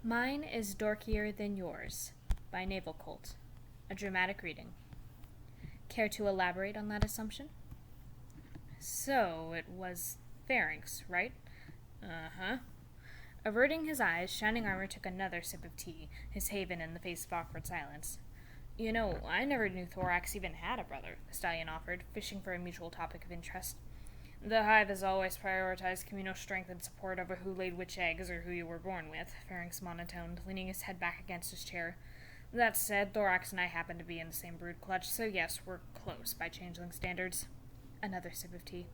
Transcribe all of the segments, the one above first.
Mine is Dorkier than yours, by Naval Cult. A dramatic reading. Care to elaborate on that assumption? So, it was Pharynx, right? Uh-huh. Averting his eyes, Shining Armor took another sip of tea, his haven in the face of awkward silence. You know, I never knew Thorax even had a brother, the stallion offered, fishing for a mutual topic of interest. The Hive has always prioritized communal strength and support over who laid which eggs or who you were born with, Pharynx monotoned, leaning his head back against his chair. That said, Thorax and I happen to be in the same brood clutch, so yes, we're close by changeling standards. Another sip of tea.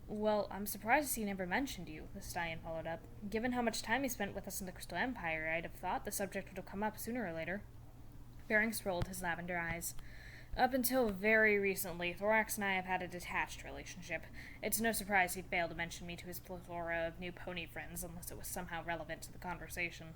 Well, I'm surprised he never mentioned you, the stallion followed up. Given how much time he spent with us in the Crystal Empire, I'd have thought the subject would have come up sooner or later. Pharynx rolled his lavender eyes. Up until very recently, Thorax and I have had a detached relationship. It's no surprise he'd fail to mention me to his plethora of new pony friends unless it was somehow relevant to the conversation.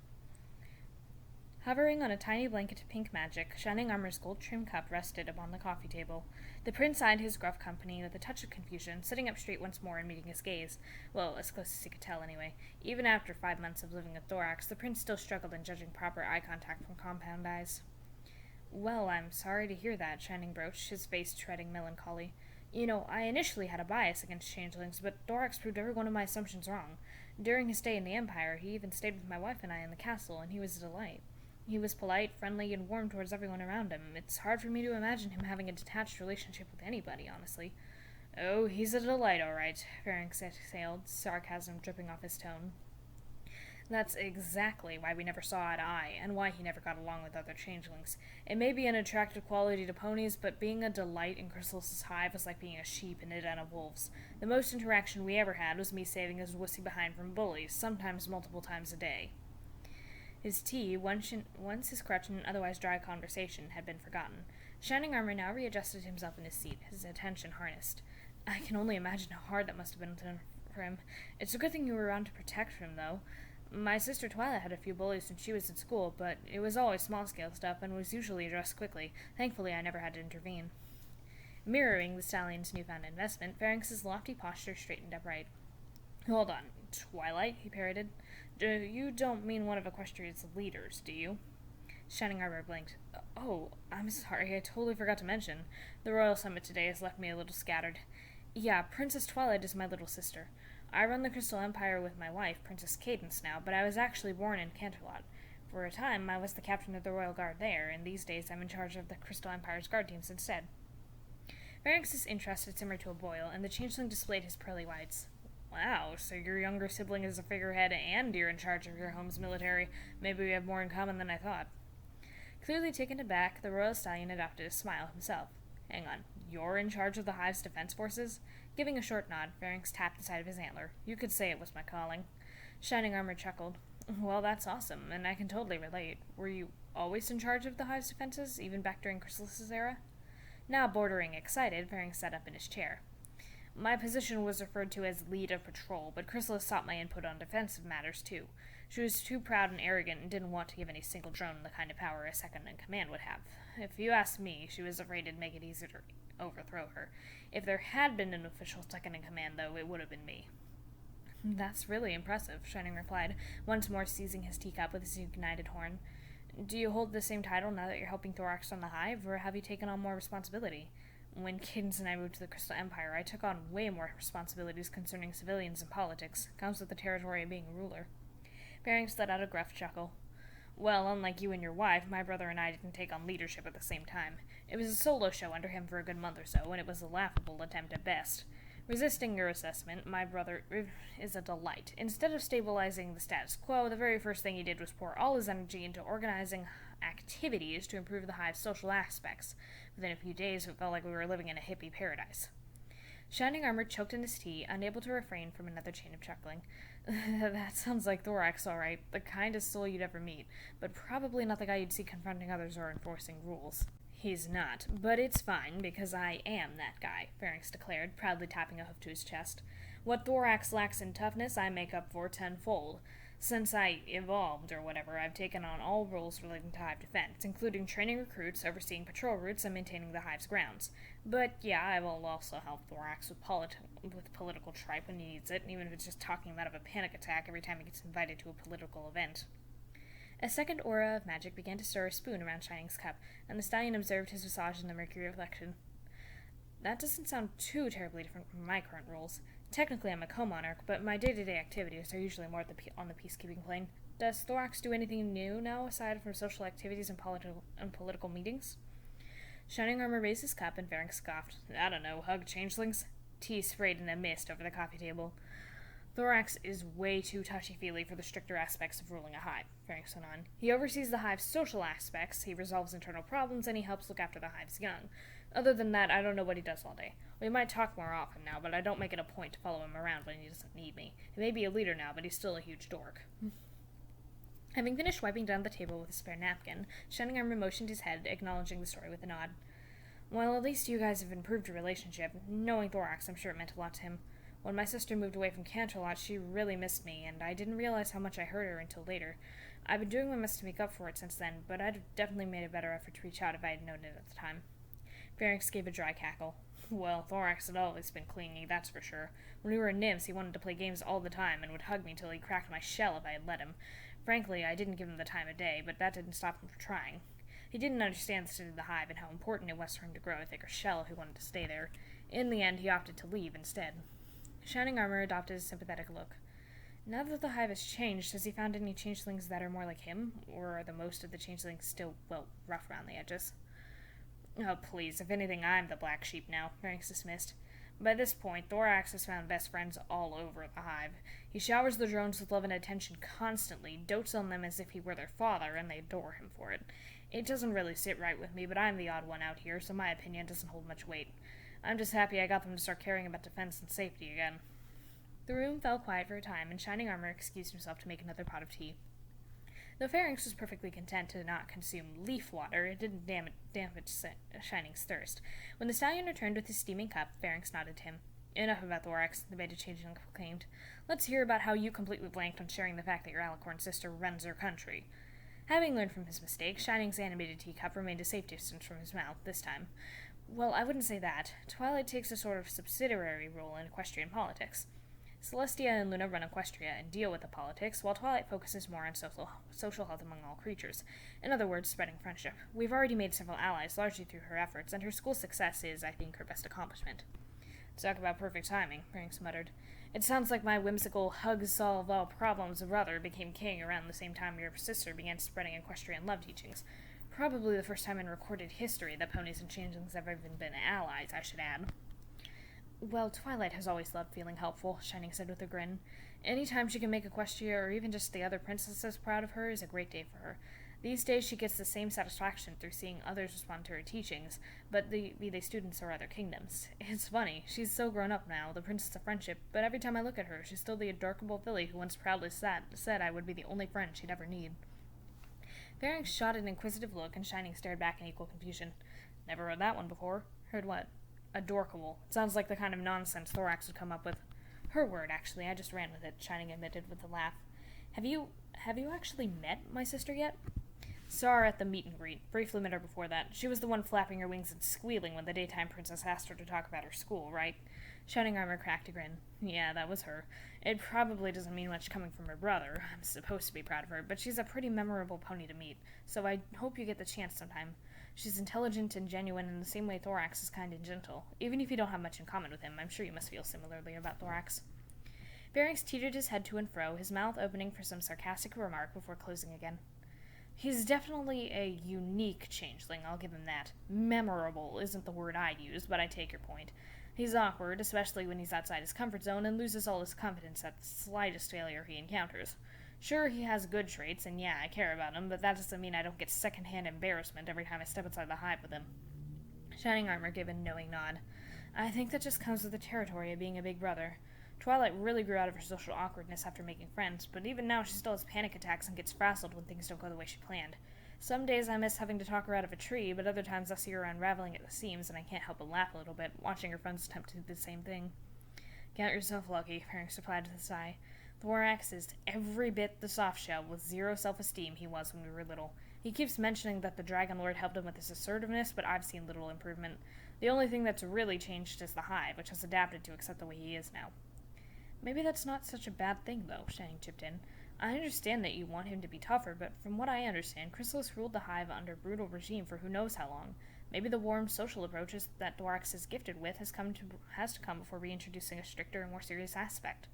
Hovering on a tiny blanket of pink magic, Shining Armor's gold-trimmed cup rested upon the coffee table. The prince eyed his gruff company with a touch of confusion, sitting up straight once more and meeting his gaze. Well, as close as he could tell, anyway. Even after 5 months of living with Thorax, the prince still struggled in judging proper eye contact from compound eyes. Well, I'm sorry to hear that, Shining broached, his face treading melancholy. You know, I initially had a bias against changelings, but Thorax proved every one of my assumptions wrong. During his stay in the Empire, he even stayed with my wife and I in the castle, and he was a delight. He was polite, friendly, and warm towards everyone around him. It's hard for me to imagine him having a detached relationship with anybody, honestly. Oh, he's a delight, all right, Pharynx exhaled, sarcasm dripping off his tone. That's exactly why we never saw eye to eye, and why he never got along with other changelings. It may be an attractive quality to ponies, but being a delight in Chrysalis's hive was like being a sheep in a den of wolves. The most interaction we ever had was me saving his wussy behind from bullies, sometimes multiple times a day. His tea, once his crutch and otherwise dry conversation, had been forgotten. Shining Armor now readjusted himself in his seat, his attention harnessed. I can only imagine how hard that must have been for him. It's a good thing you were around to protect him, though. My sister Twilight had a few bullies when she was in school, but it was always small-scale stuff and was usually addressed quickly. Thankfully, I never had to intervene. Mirroring the stallion's newfound investment, Pharynx's lofty posture straightened upright. Hold on, Twilight? He parroted. You don't mean one of Equestria's leaders, do you? Shining Armor blinked. Oh, I'm sorry, I totally forgot to mention. The Royal Summit today has left me a little scattered. Yeah, Princess Twilight is my little sister. I run the Crystal Empire with my wife, Princess Cadence, now, but I was actually born in Canterlot. For a time, I was the captain of the Royal Guard there, and these days I'm in charge of the Crystal Empire's guard teams instead. Pharynx's interest had simmered to a boil, and the changeling displayed his pearly whites. Wow, so your younger sibling is a figurehead and you're in charge of your home's military. Maybe we have more in common than I thought. Clearly taken aback, the Royal Stallion adopted a smile himself. Hang on, you're in charge of the Hive's defense forces? Giving a short nod, Pharynx tapped the side of his antler. You could say it was my calling. Shining Armor chuckled. Well, that's awesome, and I can totally relate. Were you always in charge of the Hive's defenses, even back during Chrysalis's era? Now bordering excited, Pharynx sat up in his chair. My position was referred to as lead of patrol, but Chrysalis sought my input on defensive matters, too. She was too proud and arrogant and didn't want to give any single drone the kind of power a second-in-command would have. If you ask me, she was afraid it'd make it easier to overthrow her. If there had been an official second-in-command, though, it would have been me. That's really impressive, Shining replied, once more seizing his teacup with his ignited horn. Do you hold the same title now that you're helping Thorax on the Hive, or have you taken on more responsibility? When Cadence and I moved to the Crystal Empire, I took on way more responsibilities concerning civilians and politics. Comes with the territory of being a ruler. Pharynx let out a gruff chuckle. Well, unlike you and your wife, my brother and I didn't take on leadership at the same time. It was a solo show under him for a good month or so, and it was a laughable attempt at best. Resisting your assessment, my brother is a delight. Instead of stabilizing the status quo, the very first thing he did was pour all his energy into organizing activities to improve the Hive's social aspects. Within a few days, it felt like we were living in a hippie paradise. Shining Armor choked in his tea, unable to refrain from another chain of chuckling. That sounds like Thorax, all right. The kindest soul you'd ever meet, but probably not the guy you'd see confronting others or enforcing rules. He's not, but it's fine, because I am that guy, Pharynx declared, proudly tapping a hoof to his chest. What Thorax lacks in toughness, I make up for tenfold. Since I evolved, or whatever, I've taken on all roles relating to Hive defense, including training recruits, overseeing patrol routes, and maintaining the Hive's grounds. But yeah, I will also help Thorax with political tripe when he needs it, even if it's just talking him out of a panic attack every time he gets invited to a political event. A second aura of magic began to stir a spoon around Shining's cup, and the stallion observed his visage in the mercury reflection. That doesn't sound too terribly different from my current roles. Technically, I'm a co-monarch, but my day-to-day activities are usually more on the peacekeeping plane. Does Thorax do anything new now, aside from social activities and political meetings? Shining Armor raised his cup, and Pharynx scoffed. I don't know, hug changelings? Tea sprayed in a mist over the coffee table. Thorax is way too touchy-feely for the stricter aspects of ruling a hive, Pharynx went on. He oversees the hive's social aspects, he resolves internal problems, and he helps look after the hive's young. Other than that, I don't know what he does all day. We might talk more often now, but I don't make it a point to follow him around when he doesn't need me. He may be a leader now, but he's still a huge dork. Having finished wiping down the table with a spare napkin, Shining Armor motioned his head, acknowledging the story with a nod. Well, at least you guys have improved your relationship. Knowing Thorax, I'm sure it meant a lot to him. When my sister moved away from Canterlot, she really missed me, and I didn't realize how much I hurt her until later. I've been doing my best to make up for it since then, but I'd have definitely made a better effort to reach out if I had known it at the time. Pharynx gave a dry cackle. Well, Thorax had always been clingy, that's for sure. When we were nymphs, he wanted to play games all the time and would hug me till he cracked my shell if I had let him. Frankly, I didn't give him the time of day, but that didn't stop him from trying. He didn't understand the state of the hive and how important it was for him to grow a thicker shell if he wanted to stay there. In the end, he opted to leave instead. Shining Armor adopted a sympathetic look. Now that the hive has changed, has he found any changelings that are more like him? Or are the most of the changelings still, well, rough around the edges? Oh, please, if anything, I'm the black sheep now, Pharynx dismissed. By this point, Thorax has found best friends all over the hive. He showers the drones with love and attention constantly, dotes on them as if he were their father, and they adore him for it. It doesn't really sit right with me, but I'm the odd one out here, so my opinion doesn't hold much weight. I'm just happy I got them to start caring about defense and safety again. The room fell quiet for a time, and Shining Armor excused himself to make another pot of tea. Though Pharynx was perfectly content to not consume leaf water, it didn't damage Shining's thirst. When the stallion returned with his steaming cup, Pharynx nodded to him. Enough about Thorax, the beta changeling proclaimed. Let's hear about how you completely blanked on sharing the fact that your alicorn sister runs her country. Having learned from his mistake, Shining's animated teacup remained a safe distance from his mouth this time. Well, I wouldn't say that. Twilight takes a sort of subsidiary role in equestrian politics. Celestia and Luna run Equestria and deal with the politics, while Twilight focuses more on social health among all creatures. In other words, spreading friendship. We've already made several allies, largely through her efforts, and her school success is, I think, her best accomplishment. Talk about perfect timing, Pharynx muttered. It sounds like my whimsical hug-solve-all-problems brother became king around the same time your sister began spreading equestrian love teachings. Probably the first time in recorded history that ponies and changelings have even been allies, I should add. Well, Twilight has always loved feeling helpful, Shining said with a grin. Any time she can make Equestria or even just the other princesses proud of her is a great day for her. These days she gets the same satisfaction through seeing others respond to her teachings, but be they students or other kingdoms. It's funny, she's so grown up now, the princess of friendship, but every time I look at her, she's still the adorable filly who once proudly said I would be the only friend she'd ever need. Pharynx shot an inquisitive look, and Shining stared back in equal confusion. Never heard that one before. Heard what? Adorkable. It sounds like the kind of nonsense Thorax would come up with. Her word, actually. I just ran with it, Shining admitted with a laugh. Have you actually met my sister yet? Saw her at the meet and greet. Briefly met her before that. She was the one flapping her wings and squealing when the daytime princess asked her to talk about her school, right? Shining Armor cracked a grin. Yeah, that was her. It probably doesn't mean much coming from her brother. I'm supposed to be proud of her, but she's a pretty memorable pony to meet, so I hope you get the chance sometime. She's intelligent and genuine in the same way Thorax is kind and gentle. Even if you don't have much in common with him, I'm sure you must feel similarly about Thorax. Pharynx teetered his head to and fro, his mouth opening for some sarcastic remark before closing again. He's definitely a unique changeling, I'll give him that. Memorable isn't the word I'd use, but I take your point. He's awkward, especially when he's outside his comfort zone, and loses all his confidence at the slightest failure he encounters. Sure, he has good traits, and yeah, I care about him, but that doesn't mean I don't get second-hand embarrassment every time I step outside the hive with him. Shining Armor gave a knowing nod. I think that just comes with the territory of being a big brother. Twilight really grew out of her social awkwardness after making friends, but even now she still has panic attacks and gets frazzled when things don't go the way she planned. Some days I miss having to talk her out of a tree, but other times I see her unraveling at the seams, and I can't help but laugh a little bit, watching her friends attempt to do the same thing. Count yourself lucky, Pharynx replied with a sigh. Thorax is every bit the soft shell with zero self-esteem he was when we were little. He keeps mentioning that the Dragon Lord helped him with his assertiveness, but I've seen little improvement. The only thing that's really changed is the hive, which has adapted to accept the way he is now. Maybe that's not such a bad thing, though, Shining chipped in. I understand that you want him to be tougher, but from what I understand, Chrysalis ruled the hive under a brutal regime for who knows how long. Maybe the warm social approaches that Thorax is gifted with has to come before reintroducing a stricter and more serious aspect.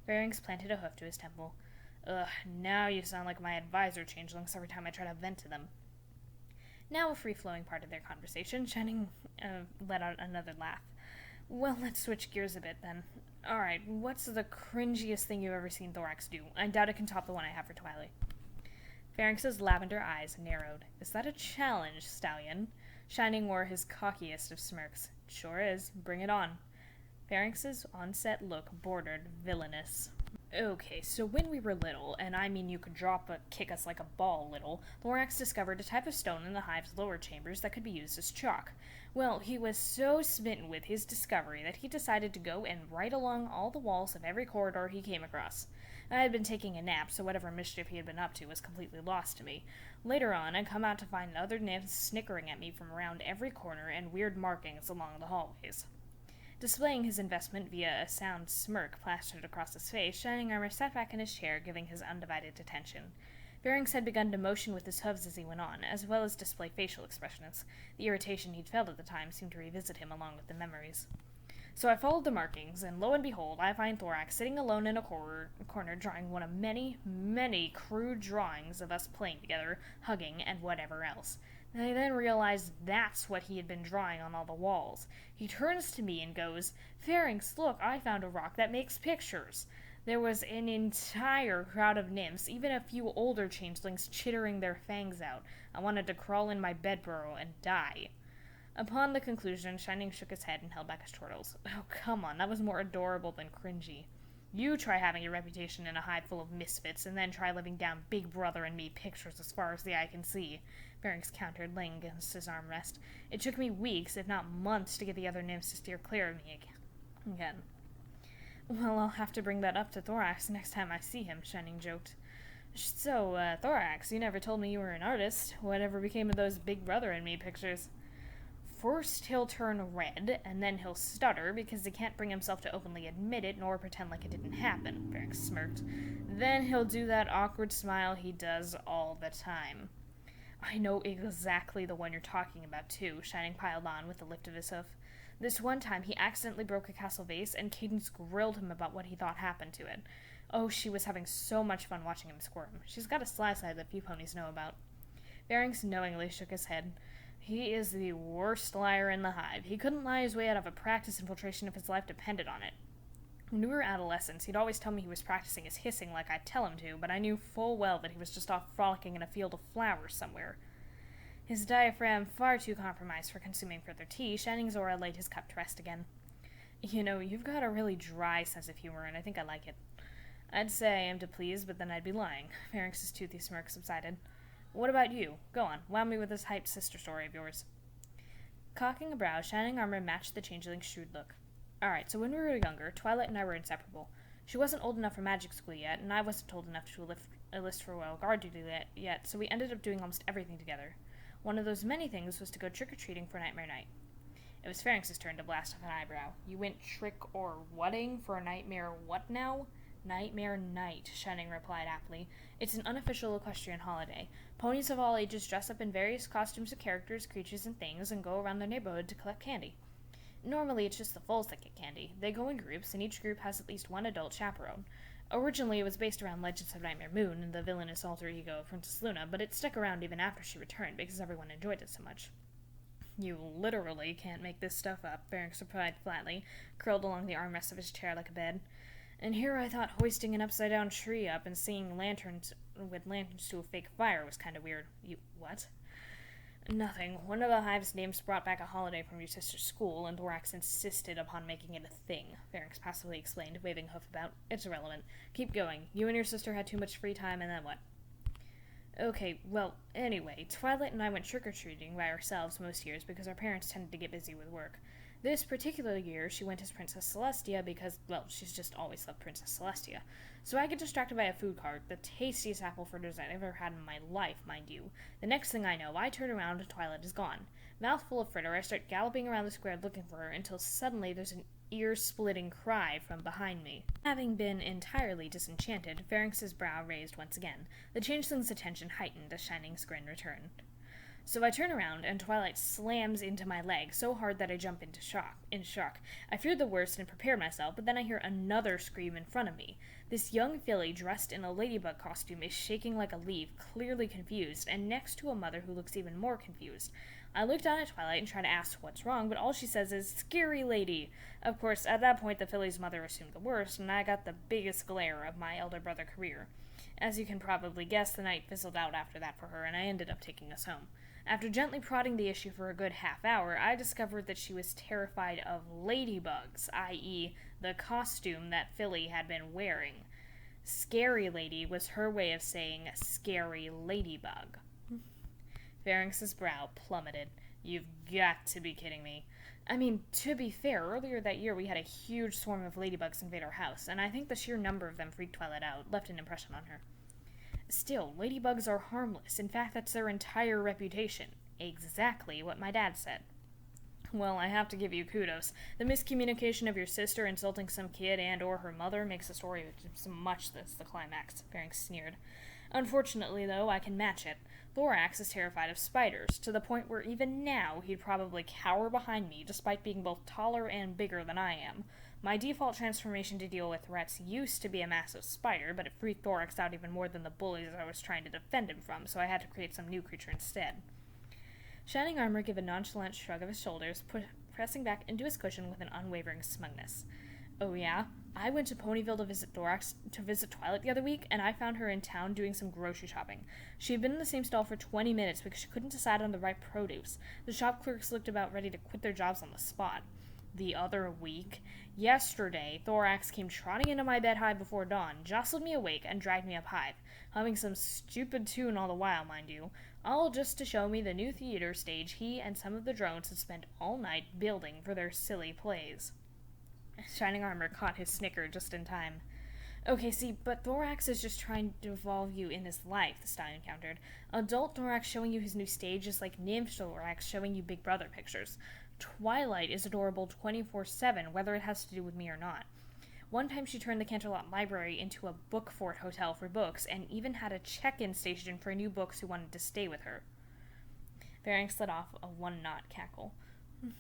Pharynx planted a hoof to his temple. Ugh, now you sound like my advisor changelings every time I try to vent to them. Now a free-flowing part of their conversation, Shining let out another laugh. Well, let's switch gears a bit then. Alright, what's the cringiest thing you've ever seen Thorax do? I doubt it can top the one I have for Twilight. Pharynx's lavender eyes narrowed. Is that a challenge, Stallion? Shining wore his cockiest of smirks. Sure is. Bring it on. Pharynx's onset look bordered villainous. Okay, so when we were little, and I mean you could kick us like a ball little, Thorax discovered a type of stone in the hive's lower chambers that could be used as chalk. Well, he was so smitten with his discovery that he decided to go and write along all the walls of every corridor he came across. I had been taking a nap, so whatever mischief he had been up to was completely lost to me. Later on, I come out to find other nymphs snickering at me from around every corner and weird markings along the hallways. Displaying his investment via a sound smirk plastered across his face, Shining Armor sat back in his chair, giving his undivided attention. Pharynx had begun to motion with his hooves as he went on, as well as display facial expressions. The irritation he'd felt at the time seemed to revisit him along with the memories. So I followed the markings, and lo and behold, I find Thorax sitting alone in a corner drawing one of many, many crude drawings of us playing together, hugging, and whatever else. I then realized that's what he had been drawing on all the walls. He turns to me and goes, Pharynx, look, I found a rock that makes pictures. There was an entire crowd of nymphs, even a few older changelings chittering their fangs out. I wanted to crawl in my bed burrow and die. Upon the conclusion, Shining shook his head and held back his chortles. Oh, come on, that was more adorable than cringy. You try having a reputation in a hive full of misfits, and then try living down Big Brother and me pictures as far as the eye can see. Pharynx countered, laying against his armrest. It took me weeks, if not months, to get the other nymphs to steer clear of me again. Well, I'll have to bring that up to Thorax next time I see him, Shining joked. So, Thorax, you never told me you were an artist. Whatever became of those Big Brother and me pictures? First he'll turn red, and then he'll stutter because he can't bring himself to openly admit it nor pretend like it didn't happen, Pharynx smirked. Then he'll do that awkward smile he does all the time. I know exactly the one you're talking about, too, Shining piled on with a lift of his hoof. This one time he accidentally broke a castle vase, and Cadence grilled him about what he thought happened to it. Oh, she was having so much fun watching him squirm. She's got a sly side that few ponies know about. Pharynx knowingly shook his head. He is the worst liar in the hive. He couldn't lie his way out of a practice infiltration if his life depended on it. When we were adolescents, he'd always tell me he was practicing his hissing like I'd tell him to, but I knew full well that he was just off frolicking in a field of flowers somewhere. His diaphragm far too compromised for consuming further tea, Shining Zora laid his cup to rest again. You know, you've got a really dry sense of humor, and I think I like it. I'd say I am to please, but then I'd be lying. Pharynx's toothy smirk subsided. What about you? Go on, wow me with this hyped sister story of yours. Cocking a brow, Shining Armor matched the changeling's shrewd look. Alright, so when we were younger, Twilight and I were inseparable. She wasn't old enough for magic school yet, and I wasn't old enough to enlist for Royal Guard duty yet, so we ended up doing almost everything together. One of those many things was to go trick-or-treating for Nightmare Night. It was Pharynx's turn to blast off an eyebrow. You went trick-or-whatting for a nightmare what now? Nightmare Night, Shining replied aptly. It's an unofficial equestrian holiday. Ponies of all ages dress up in various costumes of characters, creatures, and things and go around their neighborhood to collect candy. Normally, it's just the foals that get candy. They go in groups, and each group has at least one adult chaperone. Originally, it was based around Legends of Nightmare Moon and the villainous alter ego of Princess Luna, but it stuck around even after she returned because everyone enjoyed it so much. You literally can't make this stuff up, Pharynx replied flatly, curled along the armrest of his chair like a bed. And here I thought hoisting an upside-down tree up and singing lanterns to a fake fire was kind of weird. You what? Nothing. One of the hive's names brought back a holiday from your sister's school, and Thorax insisted upon making it a thing, Pharynx passively explained, waving hoof about. It's irrelevant. Keep going. You and your sister had too much free time, and then what? Okay, well, anyway, Twilight and I went trick-or-treating by ourselves most years because our parents tended to get busy with work. This particular year, she went as Princess Celestia because, well, she's just always loved Princess Celestia. So I get distracted by a food cart, the tastiest apple fritters I've ever had in my life, mind you. The next thing I know, I turn around and Twilight is gone. Mouthful of fritter, I start galloping around the square looking for her until suddenly there's an ear-splitting cry from behind me. Having been entirely disenchanted, Pharynx's brow raised once again. The changeling's attention heightened as Shining's grin returned. So I turn around, and Twilight slams into my leg so hard that I jump in shock. I feared the worst and prepared myself, but then I hear another scream in front of me. This young filly, dressed in a ladybug costume, is shaking like a leaf, clearly confused, and next to a mother who looks even more confused. I look down at Twilight and try to ask what's wrong, but all she says is, "Scary lady!" Of course, at that point, the filly's mother assumed the worst, and I got the biggest glare of my elder brother career. As you can probably guess, the night fizzled out after that for her, and I ended up taking us home. After gently prodding the issue for a good half hour, I discovered that she was terrified of ladybugs, i.e., the costume that Philly had been wearing. Scary lady was her way of saying scary ladybug. Pharynx's brow plummeted. You've got to be kidding me. I mean, to be fair, earlier that year we had a huge swarm of ladybugs invade our house, and I think the sheer number of them freaked Twilight out, left an impression on her. Still, ladybugs are harmless. In fact, that's their entire reputation. Exactly what my dad said. Well, I have to give you kudos. The miscommunication of your sister insulting some kid and or her mother makes the story so much that's the climax, Pharynx sneered. Unfortunately, though, I can match it. Thorax is terrified of spiders, to the point where even now he'd probably cower behind me, despite being both taller and bigger than I am. My default transformation to deal with threats used to be a massive spider, but it freaked Thorax out even more than the bullies I was trying to defend him from, so I had to create some new creature instead. Shining Armor gave a nonchalant shrug of his shoulders, pressing back into his cushion with an unwavering smugness. Oh yeah? I went to Ponyville to visit Twilight the other week, and I found her in town doing some grocery shopping. She had been in the same stall for 20 minutes because she couldn't decide on the right produce. The shop clerks looked about ready to quit their jobs on the spot. The other week? Yesterday, Thorax came trotting into my bed high before dawn, jostled me awake, and dragged me up high, humming some stupid tune all the while, mind you, all just to show me the new theater stage he and some of the drones had spent all night building for their silly plays. Shining Armor caught his snicker just in time. Okay, see, but Thorax is just trying to involve you in his life, the stallion countered. Adult Thorax showing you his new stage is like Nymph Thorax showing you Big Brother pictures. Twilight is adorable 24/7, whether it has to do with me or not. One time she turned the Canterlot Library into a book fort hotel for books, and even had a check-in station for new books who wanted to stay with her. Pharynx let off a one-knot cackle.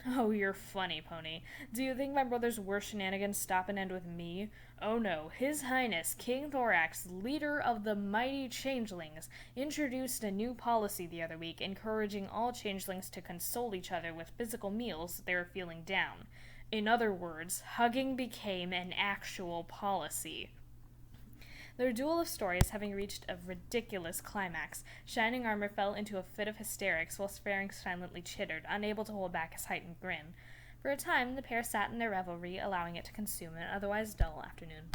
Oh, you're funny, Pony. Do you think my brother's worst shenanigans stop and end with me? Oh no, His Highness King Thorax, leader of the mighty changelings, introduced a new policy the other week, encouraging all changelings to console each other with physical meals if they were feeling down. In other words, hugging became an actual policy. Their duel of stories having reached a ridiculous climax, Shining Armor fell into a fit of hysterics while Pharynx silently chittered, unable to hold back his heightened grin. For a time, the pair sat in their revelry, allowing it to consume an otherwise dull afternoon.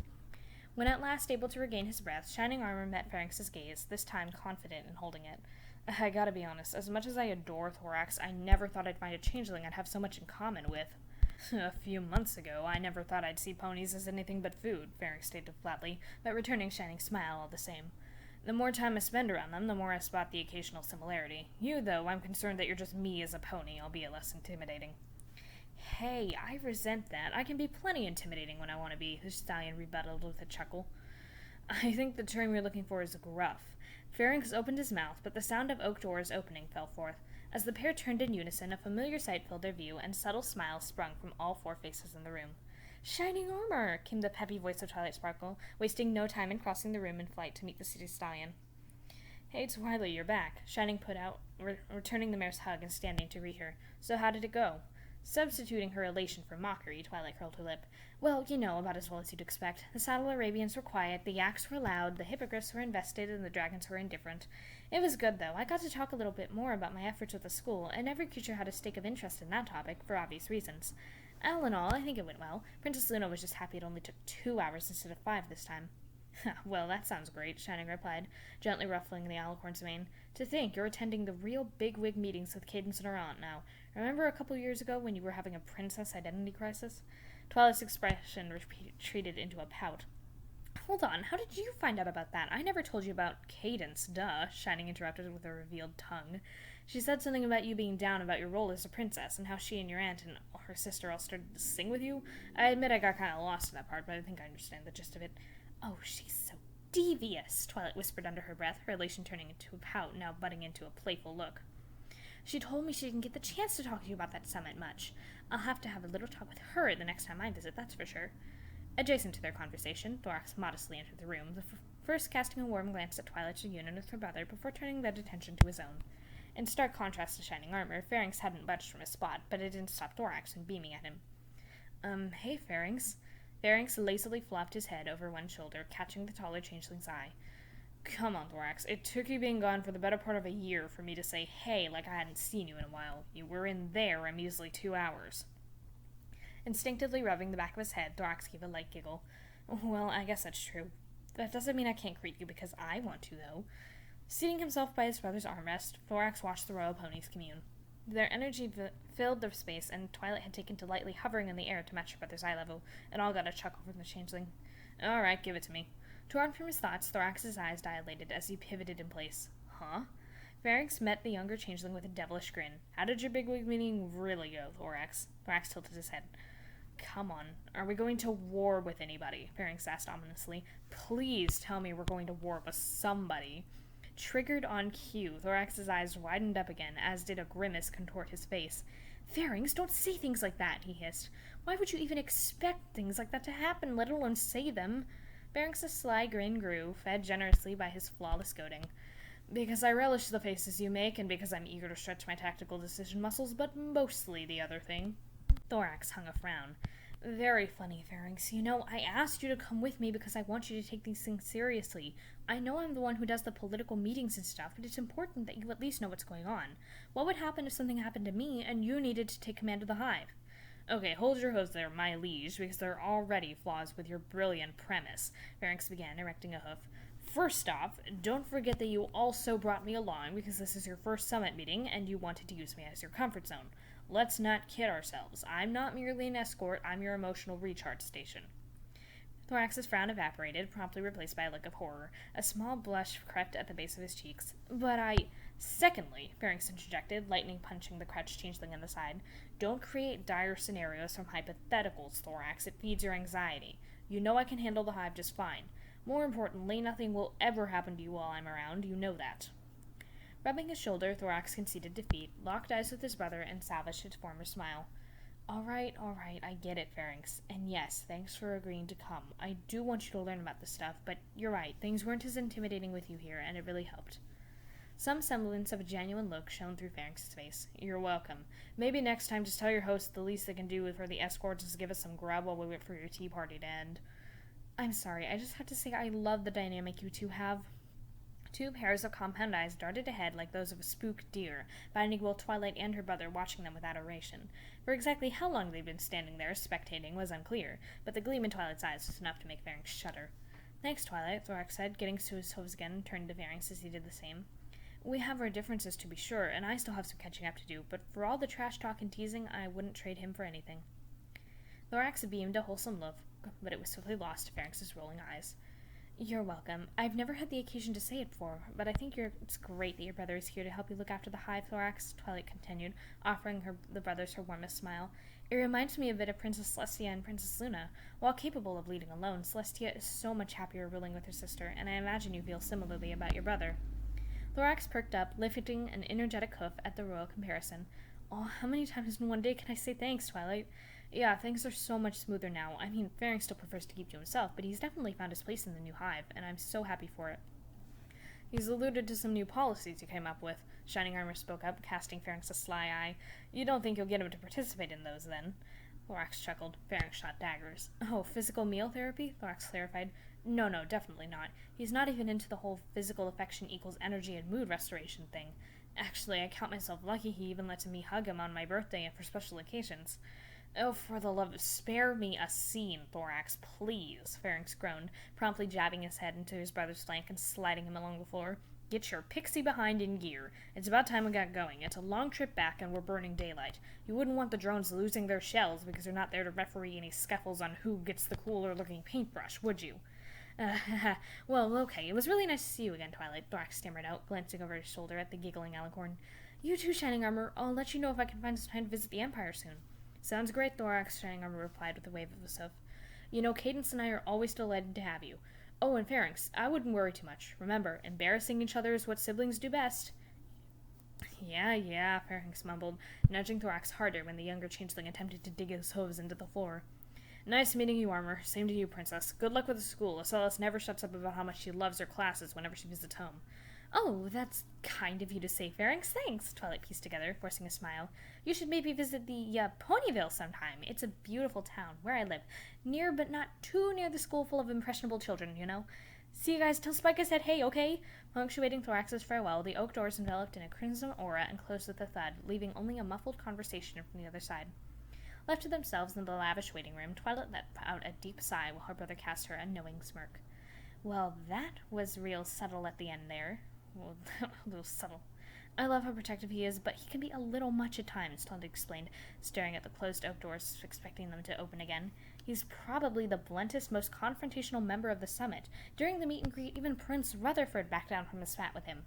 When at last able to regain his breath, Shining Armor met Pharynx's gaze, this time confident in holding it. I gotta be honest, as much as I adore Thorax, I never thought I'd find a changeling I'd have so much in common with. A few months ago, I never thought I'd see ponies as anything but food, Pharynx stated flatly, but returning Shining's smile all the same. The more time I spend around them, the more I spot the occasional similarity. You, though, I'm concerned that you're just me as a pony, albeit less intimidating. Hey, I resent that. I can be plenty intimidating when I want to be, the stallion rebutted with a chuckle. I think the term you're looking for is gruff. Pharynx opened his mouth, but the sound of oak doors opening fell forth. As the pair turned in unison, a familiar sight filled their view, and subtle smiles sprung from all four faces in the room. Shining Armor! Came the peppy voice of Twilight Sparkle, wasting no time in crossing the room in flight to meet the city stallion. Hey, Twilight, you're back. Shining put out, returning the mare's hug and standing to greet her. So how did it go? Substituting her elation for mockery, Twilight curled her lip. Well, you know, about as well as you'd expect. The Saddle Arabians were quiet, the yaks were loud, the hippogriffs were invested, and the dragons were indifferent. It was good, though. I got to talk a little bit more about my efforts with the school, and every creature had a stake of interest in that topic, for obvious reasons. All in all, I think it went well. Princess Luna was just happy it only took 2 hours instead of 5 this time. Well, that sounds great, Shining replied, gently ruffling the alicorn's mane. To think you're attending the real big-wig meetings with Cadence and her aunt now. Remember a couple years ago when you were having a princess identity crisis? Twilight's expression retreated into a pout. Hold on, how did you find out about that? I never told you about Cadence, duh, Shining interrupted with a revealed tongue. She said something about you being down about your role as a princess, and how she and your aunt and her sister all started to sing with you. I admit I got kind of lost in that part, but I think I understand the gist of it. Oh, she's so devious, Twilight whispered under her breath, her elation turning into a pout, now budding into a playful look. She told me she didn't get the chance to talk to you about that summit much. I'll have to have a little talk with her the next time I visit, that's for sure. Adjacent to their conversation, Thorax modestly entered the room, first casting a warm glance at Twilight's reunion with her brother before turning that attention to his own. In stark contrast to Shining Armor, Pharynx hadn't budged from his spot, but it didn't stop Thorax from beaming at him. Hey, Pharynx. Pharynx lazily flopped his head over one shoulder, catching the taller changeling's eye. Come on, Thorax. It took you being gone for the better part of a year for me to say hey like I hadn't seen you in a while. You were in there a measly 2 hours. Instinctively rubbing the back of his head, Thorax gave a light giggle. Well, I guess that's true. That doesn't mean I can't greet you because I want to, though. Seating himself by his brother's armrest, Thorax watched the royal ponies commune. Their energy filled the space, and Twilight had taken to lightly hovering in the air to match her brother's eye level, and all got a chuckle from the changeling. All right, give it to me. Torn from his thoughts, Thorax's eyes dilated as he pivoted in place. Huh? Pharynx met the younger changeling with a devilish grin. How did your bigwig meeting really go, Thorax? Thorax tilted his head. Come on, are we going to war with anybody? Pharynx asked ominously. Please tell me we're going to war with somebody. Triggered on cue, Thorax's eyes widened up again, as did a grimace contort his face. Pharynx, don't say things like that, he hissed. Why would you even expect things like that to happen, let alone say them? Pharynx's sly grin grew, fed generously by his flawless goading. Because I relish the faces you make, and because I'm eager to stretch my tactical decision muscles, but mostly the other thing. Thorax hung a frown. Very funny, Pharynx. You know, I asked you to come with me because I want you to take these things seriously. I know I'm the one who does the political meetings and stuff, but it's important that you at least know what's going on. What would happen if something happened to me and you needed to take command of the hive? Okay, hold your hose there, my liege, because there are already flaws with your brilliant premise, Pharynx began, erecting a hoof. First off, don't forget that you also brought me along because this is your first summit meeting and you wanted to use me as your comfort zone. Let's not kid ourselves. I'm not merely an escort, I'm your emotional recharge station. Thorax's frown evaporated, promptly replaced by a look of horror. A small blush crept at the base of his cheeks. Secondly, Pharynx interjected, lightning punching the crouched changeling in the side, don't create dire scenarios from hypotheticals, Thorax. It feeds your anxiety. You know I can handle the hive just fine. More importantly, nothing will ever happen to you while I'm around. You know that. Rubbing his shoulder, Thorax conceded defeat, locked eyes with his brother, and salvaged his former smile. All right, I get it, Pharynx. And yes, thanks for agreeing to come. I do want you to learn about this stuff, but you're right, things weren't as intimidating with you here, and it really helped. Some semblance of a genuine look shone through Pharynx's face. You're welcome. Maybe next time just tell your host the least they can do for the escorts is give us some grub while we wait for your tea party to end. I'm sorry, I just have to say I love the dynamic you two have. Two pairs of compound eyes darted ahead like those of a spooked deer, finding both Twilight and her brother watching them with adoration. For exactly how long they'd been standing there, spectating, was unclear, but the gleam in Twilight's eyes was enough to make Pharynx shudder. Thanks, Twilight, Thorax said, getting to his hooves again and turning to Pharynx as he did the same. We have our differences, to be sure, and I still have some catching up to do, but for all the trash talk and teasing, I wouldn't trade him for anything. Thorax beamed a wholesome look, but it was swiftly lost to Pharynx's rolling eyes. You're welcome. I've never had the occasion to say it before, but I think it's great that your brother is here to help you look after the hive, Thorax, Twilight continued, offering the brothers her warmest smile. It reminds me a bit of Princess Celestia and Princess Luna. While capable of leading alone, Celestia is so much happier ruling with her sister, and I imagine you feel similarly about your brother. Thorax perked up, lifting an energetic hoof at the royal comparison. Oh, how many times in one day can I say thanks, Twilight? Yeah, things are so much smoother now. I mean, Pharynx still prefers to keep to himself, but he's definitely found his place in the new hive, and I'm so happy for it. He's alluded to some new policies you came up with, Shining Armor spoke up, casting Pharynx a sly eye. You don't think you'll get him to participate in those, then? Thorax chuckled. Pharynx shot daggers. Oh, physical meal therapy? Thorax clarified. No, definitely not. He's not even into the whole physical affection equals energy and mood restoration thing. Actually, I count myself lucky he even lets me hug him on my birthday and for special occasions. Oh, for the love of spare me a scene, Thorax, please, Pharynx groaned, promptly jabbing his head into his brother's flank and sliding him along the floor. Get your pixie behind in gear. It's about time we got going. It's a long trip back and we're burning daylight. You wouldn't want the drones losing their shells because they're not there to referee any scuffles on who gets the cooler-looking paintbrush, would you? Well, okay. It was really nice to see you again, Twilight, Thorax stammered out, glancing over his shoulder at the giggling alicorn. You too, Shining Armor. I'll let you know if I can find some time to visit the Empire soon. Sounds great, Thorax, Shining Armor replied with a wave of his hoof. You know, Cadence and I are always delighted to have you. Oh, and Pharynx, I wouldn't worry too much. Remember, embarrassing each other is what siblings do best. Yeah, Pharynx mumbled, nudging Thorax harder when the younger changeling attempted to dig his hooves into the floor. Nice meeting you, Armor. Same to you, Princess. Good luck with the school. Ocellus never shuts up about how much she loves her classes whenever she visits home. Oh, that's kind of you to say, Pharynx. Thanks, Twilight pieced together, forcing a smile. You should maybe visit the, Ponyville sometime. It's a beautiful town, where I live. Near, but not too near the school full of impressionable children, you know. See you guys. Tell Spike I said hey, okay? Punctuating Thorax's farewell, the oak doors enveloped in a crimson aura and closed with a thud, leaving only a muffled conversation from the other side. Left to themselves in the lavish waiting room, Twilight let out a deep sigh while her brother cast her a knowing smirk. Well, that was real subtle at the end there. Well, a little subtle. I love how protective he is, but he can be a little much at times, Twilight explained, staring at the closed oak doors, expecting them to open again. He's probably the bluntest, most confrontational member of the summit. During the meet and greet, even Prince Rutherford backed down from his spat with him.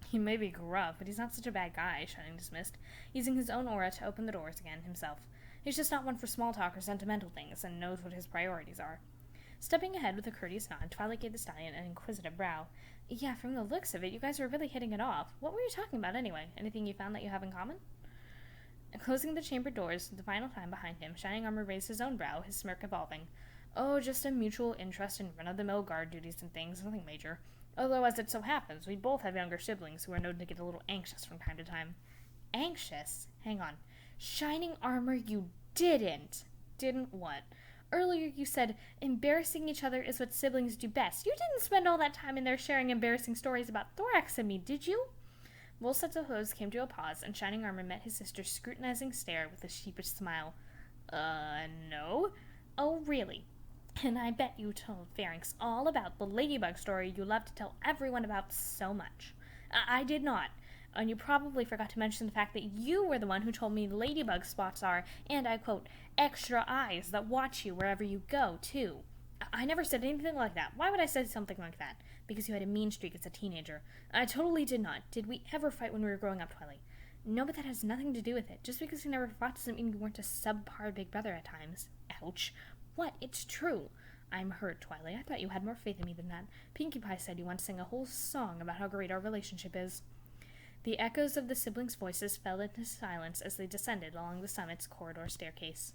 He may be gruff, but he's not such a bad guy, Shining dismissed, using his own aura to open the doors again himself. He's just not one for small talk or sentimental things, and knows what his priorities are. Stepping ahead with a courteous nod, Twilight gave the stallion an inquisitive brow. Yeah, from the looks of it, you guys were really hitting it off. What were you talking about, anyway? Anything you found that you have in common? Closing the chamber doors the final time behind him, Shining Armor raised his own brow, his smirk evolving. Oh, just a mutual interest in run-of-the-mill guard duties and things, nothing major. Although, as it so happens, we both have younger siblings who are known to get a little anxious from time to time. Anxious? Hang on. Shining Armor, you didn't. Didn't what? Earlier you said embarrassing each other is what siblings do best. You didn't spend all that time in there sharing embarrassing stories about Thorax and me, did you? Both sets of hooves came to a pause, and Shining Armor met his sister's scrutinizing stare with a sheepish smile. No? Oh, really? And I bet you told Pharynx all about the ladybug story you love to tell everyone about so much. I did not. And you probably forgot to mention the fact that you were the one who told me ladybug spots are, and I quote, extra eyes that watch you wherever you go, too. I never said anything like that. Why would I say something like that? Because you had a mean streak as a teenager. I totally did not. Did we ever fight when we were growing up, Twilight? No, but that has nothing to do with it. Just because you never fought doesn't mean you weren't a subpar big brother at times. Ouch. What? It's true. I'm hurt, Twilight. I thought you had more faith in me than that. Pinkie Pie said you once sang a whole song about how great our relationship is. The echoes of the siblings' voices fell into silence as they descended along the summit's corridor staircase.